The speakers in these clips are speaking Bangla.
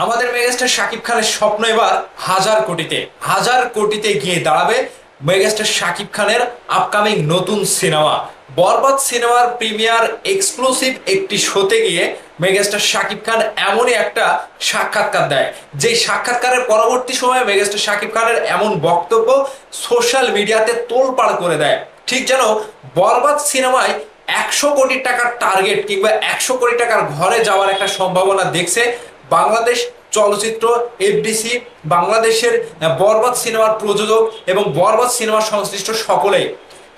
আমাদের মেগাস্টার শাকিব খানের স্বপ্ন এবার হাজার কোটিতে গিয়ে দাঁড়াবে। মেগাস্টার শাকিব খানের আপকামিং নতুন সিনেমা বরবাদ সিনেমার প্রিমিয়ার এক্সক্লুসিভ একটি শোতে গিয়ে মেগাস্টার শাকিব খান এমনই একটা সাক্ষাৎকার দেয়, যে সাক্ষাৎকারের পরবর্তী সময়ে মেগাস্টার শাকিব খানের এমন বক্তব্য সোশ্যাল মিডিয়াতে তোলপাড় করে দেয়, ঠিক যেন বরবাদ সিনেমায় 100 কোটি টাকার টার্গেট কিংবা 100 কোটি টাকার ঘরে যাওয়ার একটা সম্ভাবনা দেখছে বাংলাদেশ চলচ্চিত্র এফডিসি, বাংলাদেশের বরবাদ সিনেমার প্রযোজক এবং বরবাদ সিনেমার সংশ্লিষ্ট সকলেই।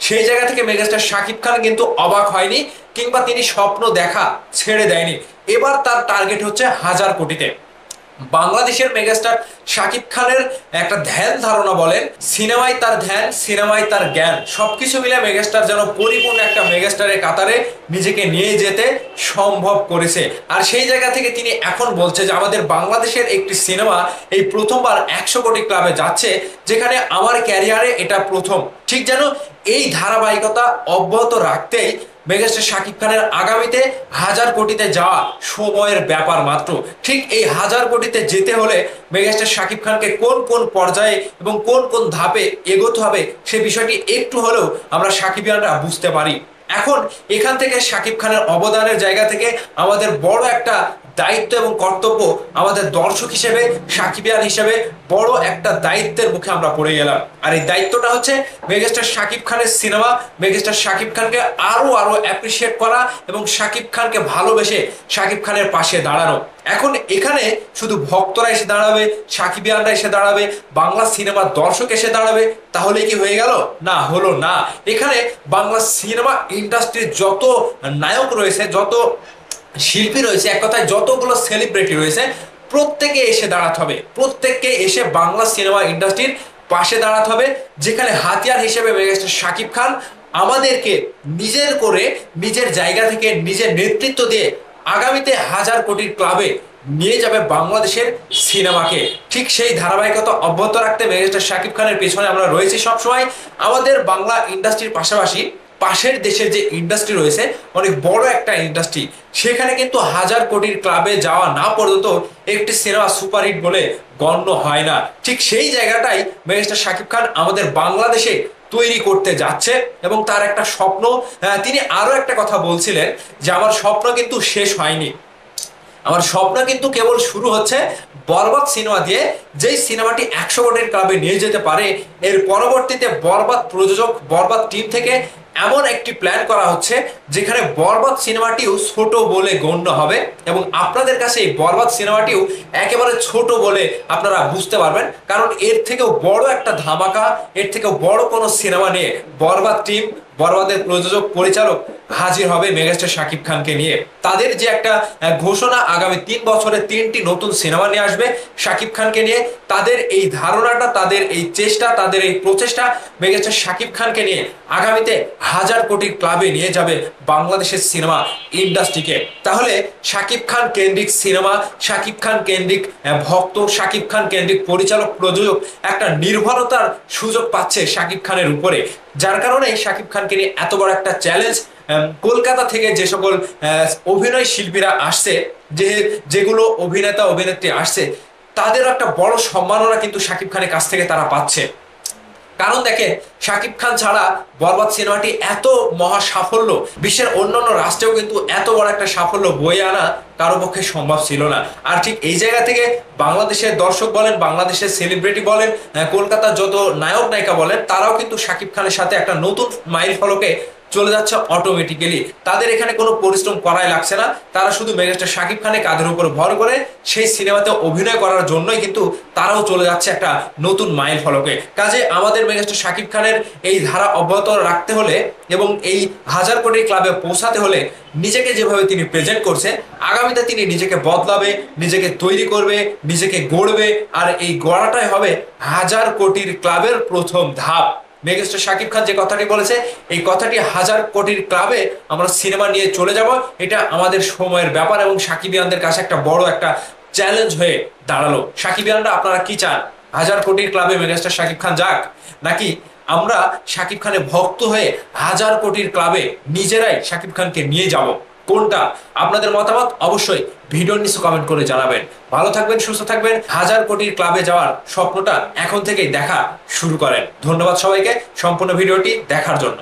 সেই জায়গা থেকে মেগাস্টার শাকিব খান কিন্তু অবাক হয়নি কিংবা তিনি স্বপ্ন দেখা ছেড়ে দেয়নি। এবার তার টার্গেট হচ্ছে 1000 কোটিতে। বাংলাদেশের মেগাস্টার শাকিব খানের একটা ধ্যান ধারণা বলেন, সিনেমায় তার ধ্যান, সিনেমায় তার জ্ঞান, সবকিছু মিলে মেগাস্টার যেন পরিপূর্ণ একটা মেগাস্টারের কাতারে নিজেকে নিয়ে যেতে সম্ভব করেছে। আর সেই জায়গা থেকে তিনি এখন বলছে যে আমাদের বাংলাদেশের একটি সিনেমা এই প্রথমবার 100 কোটি ক্লাবে যাচ্ছে, যেখানে আমার ক্যারিয়ারে এটা প্রথম। ঠিক যেন এই ধারাবাহিকতা অব্যাহত রাখতেই মেগাস্টার শাকিব খানের আগামীতে 1000 কোটিতে যাওয়া সময়ের ব্যাপার মাত্র। ঠিক এই 1000 কোটিতে যেতে হলে মেগাস্টার শাকিব খানকে কোন কোন পর্যায়ে এবং কোন কোন ধাপে এগোতে হবে সে বিষয়টি একটু হলেও আমরা সাকিবিয়ানরা বুঝতে পারি। এখন এখান থেকে শাকিব খানের অবদানের জায়গা থেকে আমাদের বড় একটা দায়িত্ব এবং কর্তব্য, আমাদের দর্শক হিসেবে, সাকিবিয়ান হিসেবে বড় একটা দায়িত্বের মুখে আমরা পড়ে গেলাম। আর এই দায়িত্বটা হচ্ছে মেগাস্টার শাকিব খানের সিনেমা, মেগাস্টার শাকিব খানকে আরো আরো অ্যাপ্রিসিয়েট করা এবং শাকিব খানকে ভালোবেসে শাকিব খানের পাশে দাঁড়ানো। এখন এখানে শুধু ভক্তরা এসে দাঁড়াবে, সাকিবিয়ানরা এসে দাঁড়াবে, বাংলা সিনেমার দর্শক এসে দাঁড়াবে, তাহলে কি হয়ে গেল? না, হলো না। এখানে বাংলা সিনেমা ইন্ডাস্ট্রির যত নায়ক রয়েছে, যত শিল্পী রয়েছে, এক কথায় যতগুলো সেলিব্রিটি রয়েছে, প্রত্যেকে এসে দাঁড়াতে হবে, প্রত্যেককে এসে বাংলা সিনেমা ইন্ডাস্ট্রির পাশে দাঁড়াতে হবে। যেখানে হাতিয়ার হিসেবে মেগাস্টার শাকিব খান আমাদেরকে নিজের করে, নিজের জায়গা থেকে নিজের নেতৃত্ব দিয়ে আগামীতে 1000 কোটির ক্লাবে নিয়ে যাবে বাংলাদেশের সিনেমাকে। ঠিক সেই ধারাবাহিকতা অব্যাহত রাখতে মেগাস্টার শাকিব খানের পেছনে আমরা রয়েছি সবসময়। আমাদের বাংলা ইন্ডাস্ট্রির পাশাপাশি পাশের দেশের যে ইন্ডাস্ট্রি রয়েছে, অনেক বড় একটা ইন্ডাস্ট্রি, সেখানে কিন্তু 1000 কোটির ক্লাবে যাওয়া না পর্যন্ত একটি সিনেমা সুপারহিট বলে গণ্য হয় না। ঠিক সেই জায়গাটাই মেগাস্টার শাকিব খান আমাদের বাংলাদেশে তৈরি করতে যাচ্ছে এবং তার একটা স্বপ্ন। তিনি আরো একটা কথা বলছিলেন যে আমার স্বপ্ন কিন্তু শেষ হয়নি, আমার স্বপ্ন কিন্তু কেবল শুরু হচ্ছে বরবাদ সিনেমা দিয়ে। যেই সিনেমাটি 100 কোটির ক্লাবে নিয়ে যেতে পারে, এর পরবর্তীতে বরবাদ প্রযোজক, বরবাদ টিম থেকে এমন একটি প্ল্যান করা হচ্ছে যেখানে বরবাদ সিনেমাটিও ছোট বলে গণ্য হবে এবং আপনাদের কাছে এই বরবাদ সিনেমাটিও একেবারে ছোট বলে আপনারা বুঝতে পারবেন। কারণ এর থেকেও বড় একটা ধামাকা, এর থেকেও বড় কোনো সিনেমা নিয়ে বরবাদ টিম, বরবাদের প্রযোজক, পরিচালক হাজির হবে মেগাস্টার শাকিব খানকে নিয়ে। তাদের যে একটা ঘোষণা, আগামী 3 বছরে 3টি নতুন সিনেমা নিয়ে আসবে শাকিব খানকে নিয়ে, তাদের এই ধারণাটা, তাদের এই চেষ্টা, তাদের এই প্রচেষ্টা মেগাস্টার শাকিব খানকে নিয়ে আগামীতে 1000 কোটির ক্লাবে নিয়ে যাবে বাংলাদেশের সিনেমা ইন্ডাস্ট্রিকে। তাহলে শাকিব খান কেন্দ্রিক সিনেমা, শাকিব খান কেন্দ্রিক ভক্ত, শাকিব খান কেন্দ্রিক পরিচালক, প্রযোজক একটা নির্ভরতার সুযোগ পাচ্ছে শাকিব খানের উপরে। যার কারণে শাকিব খানকে নিয়ে এত বড় একটা চ্যালেঞ্জ। কলকাতা থেকে যে সকল অভিনয় শিল্পীরা আসছে, যেগুলো অভিনেতা অভিনেত্রী আসছে, তাদের একটা বড় সম্মাননা কিন্তু শাকিব খানের কাছ থেকে তারা পাচ্ছে। কারণ দেখেন, শাকিব খান ছাড়া বরবাদ সিনেমাটি এত মহা সাফল্য, বিশ্বের অন্যান্য রাষ্ট্রেও কিন্তু এত বড় একটা সাফল্য বয়ে আনা কারো পক্ষে সম্ভব ছিল না। আর ঠিক এই জায়গা থেকে বাংলাদেশের দর্শক বলেন, বাংলাদেশের সেলিব্রিটি বলেন, কলকাতার যত নায়ক নায়িকা বলেন, তারাও কিন্তু শাকিব খানের সাথে একটা নতুন মাইল ফলকে চলে যাচ্ছে অটোমেটিক্যালি। তাদের এখানে কোনো পরিশ্রম করাই লাগছে না, তারা শুধু মেগাস্টার শাকিব খানের কাঁধের উপর ভর করে সেই সিনেমাতে অভিনয় করার জন্যই কিন্তু তারাও চলে যাচ্ছে একটা নতুন মাইল ফলকে। কাজে আমাদের মেগাস্টার শাকিব খানের এই ধারা অব্যাহত রাখতে হলে এবং এই 1000 কোটির ক্লাবে পৌঁছাতে হলে নিজেকে যেভাবে তিনি প্রেজেন্ট করছে, আগামীতে তিনি নিজেকে বদলাবে, নিজেকে তৈরি করবে, নিজেকে গড়বে। আর এই গড়াটাই হবে 1000 কোটির ক্লাবের প্রথম ধাপ। মেগাস্টার শাকিব খান যে কথাটি বলেছে, এই কথাটি 1000 কোটির ক্লাবে আমরা সিনেমা নিয়ে চলে যাব, এটা আমাদের সময়ের ব্যাপার এবং সাকিবিয়ানদের কাছে একটা বড় একটা চ্যালেঞ্জ হয়ে দাঁড়ালো। সাকিবিয়ানরা আপনারা কি চান? 1000 কোটির ক্লাবে মেগাস্টার শাকিব খান যাক, নাকি আমরা শাকিব খানের ভক্ত হয়ে 1000 কোটির ক্লাবে নিজেরাই শাকিব খানকে নিয়ে যাব? কোনটা? আপনাদের মতামত অবশ্যই ভিডিওর নিচে কমেন্ট করে জানাবেন। ভালো থাকবেন, সুস্থ থাকবেন, 1000 কোটির ক্লাবে যাওয়ার স্বপ্নটা এখন থেকেই দেখা শুরু করেন। ধন্যবাদ সবাইকে সম্পূর্ণ ভিডিওটি দেখার জন্য।